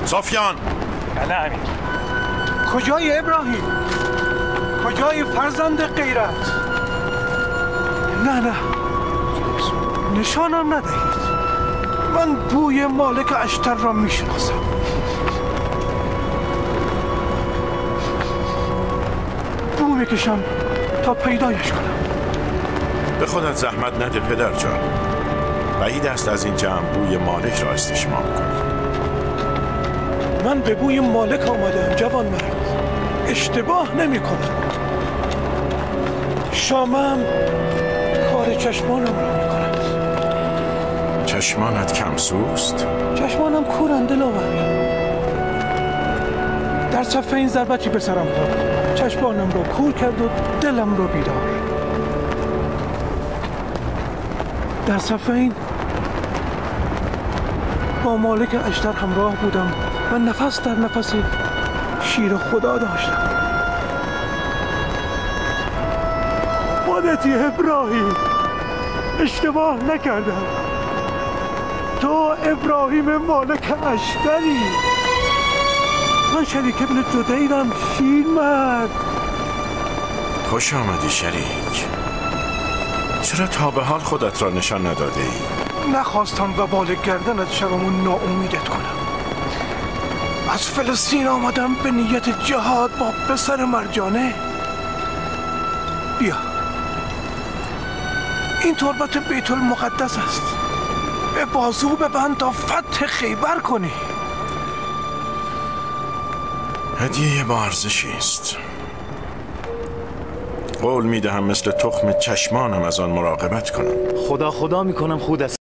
سفیان. بله امیر. کجای ابراهیم؟ کجای فرزند غیرت؟ نه نشانم ندهید. من بوی مالک اشتر را میشناسم. بو میکشم تا پیدایش کنم. به خودت زحمت نده پدر جان. بعید است از این جمع بوی مالک را استشمام کنی. من به بوی مالک آمدم جوان مرد. اشتباه نمی کنم. شامم کار چشمانم را می کند. چشمانت کم سوست؟ چشمانم کورند دلاور. در صفحه این ضربتی به سرم داد. چشمانم را کور کرد و دلم را بیدار. در صفحه این با مالک اشتر همراه بودم و نفس در نفس شیر خدا داشتم. خودتی ابراهیم، اشتباه نکردم. تو ابراهیم مالک اشتری. من شریک ابن جدیرم شیرمرد. خوش آمدی شریک. چرا تا به حال خودت را نشان نداده ای؟ نخواستم و بال گردنت شوم ناامیدت کنم. از فلسطین آمدم به نیت جهاد با پسر مرجانه. بیا، این تربت بیت المقدس است. به بازو ببند تا فتح خیبر کنی. هدیه با ارزشی است. قول میدهم مثل تخم چشمانم از آن مراقبت کنم. خدا میکنم خود است.